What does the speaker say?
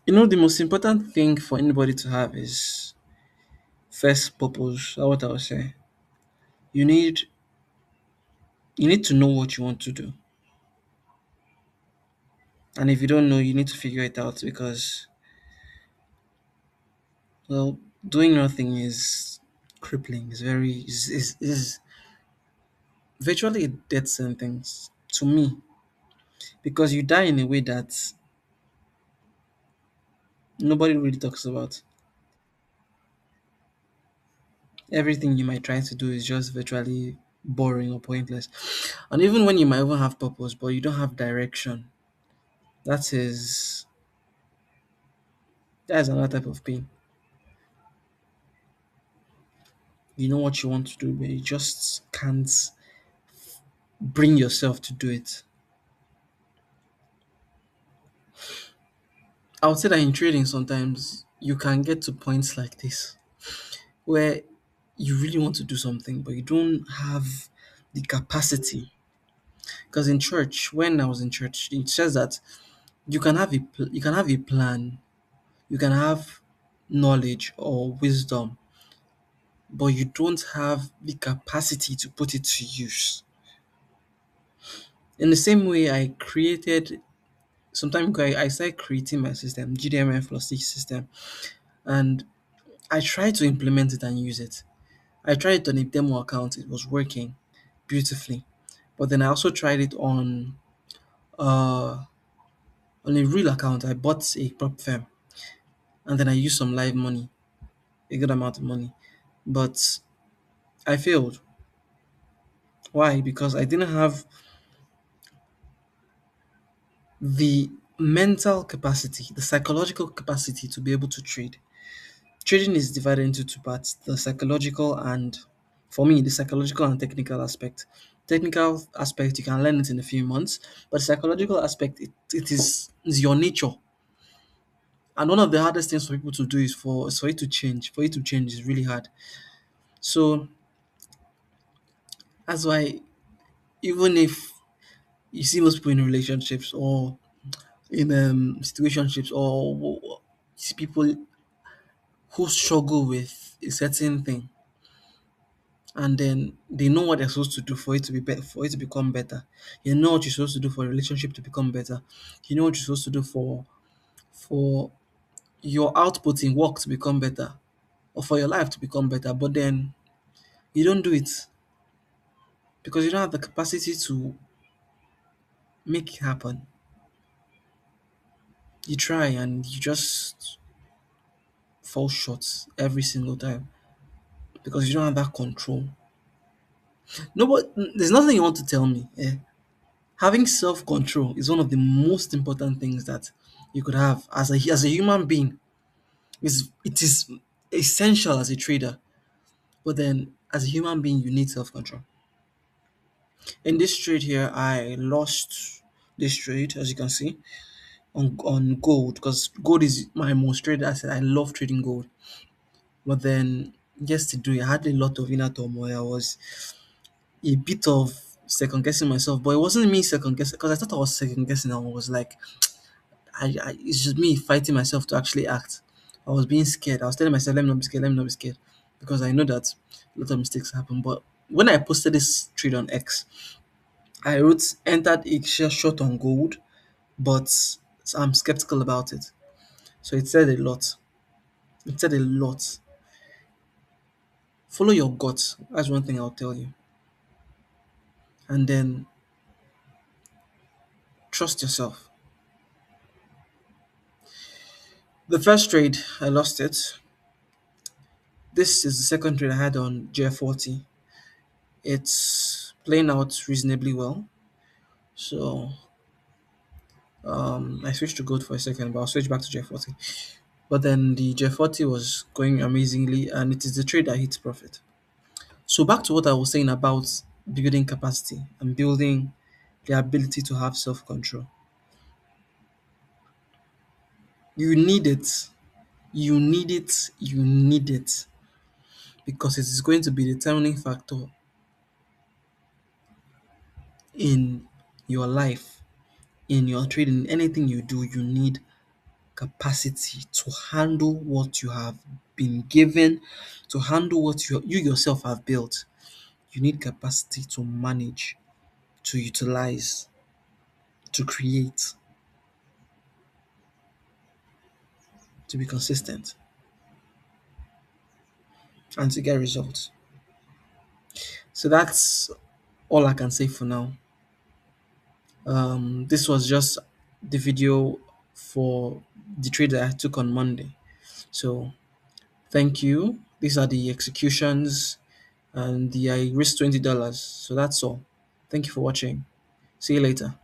You know, the most important thing for anybody to have is first purpose. That's what I would say. You need you need to know what you want to do. And if you don't know, you need to figure it out because well, doing nothing is crippling. It's very is virtually a death sentence to me because you die in a way that nobody really talks about. Everything you might try to do is just virtually boring or pointless. And even when you might even have purpose, but you don't have direction, that is that is another type of pain. You know what you want to do, but you just can't bring yourself to do it. I would say that in trading sometimes you can get to points like this where you really want to do something, but you don't have the capacity. Because in church, when I was in church, it says that you can have a plan, you can have knowledge or wisdom, but you don't have the capacity to put it to use. In the same way, I created sometime ago, I started creating my system, GDMF plus Stitch system, and I tried to implement it and use it. I tried it on a demo account, it was working beautifully. But then I also tried it uh on a real account. I bought a prop firm and then I used some live money, a good amount of money. But I failed. Why? Because I didn't have the mental capacity, the psychological capacity to be able to trade. Trading is divided into two parts, the psychological and for me the psychological and technical aspect. Technical aspect you can learn it in a few months, but psychological aspect it is your nature. And one of the hardest things for people to do is for it to change. For it to change is really hard. So that's why even if you see most people in relationships or in situationships or see people who struggle with a certain thing and then they know what they're supposed to do for it to be better, for it to become better. You know what you're supposed to do for a relationship to become better. You know what you're supposed to do for your output in work to become better or for your life to become better, but then you don't do it because you don't have the capacity to make it happen. You try and you just fall short every single time because you don't have that control. No, but there's nothing you want to tell me. Eh? Having self control is one of the most important things that you could have as a human being. It is essential as a trader, but then as a human being, you need self control. In this trade here, I lost this trade, as you can see, on gold because gold is my most traded asset. I love trading gold, but then yesterday I had a lot of inner turmoil. I was a bit of second guessing myself, but it wasn't me second guessing because I thought I was second guessing. I was like, it's just me fighting myself to actually act. I was being scared. I was telling myself, let me not be scared, let me not be scared. Because I know that a lot of mistakes happen. But when I posted this trade on X, I wrote entered a short on gold, but I'm skeptical about it. So it said a lot. It said a lot. Follow your gut. That's one thing I'll tell you. And then trust yourself. The first trade, I lost it. This is the second trade I had on JF40. It's playing out reasonably well. So I switched to gold for a second, but I'll switch back to J40. But then the J40 was going amazingly, and it is the trade that hits profit. So back to what I was saying about building capacity and building the ability to have self control. You need it. You need it. You need it because it is going to be the determining factor in your life, in your trading, anything you do. You need capacity to handle what you have been given, to handle what you yourself have built. You need capacity to manage, to utilize, to create, to be consistent, and to get results. So that's all I can say for now. This was just the video for the trade that I took on Monday. So thank you. These are the executions, and I risked $20. So that's all. Thank you for watching. See you later.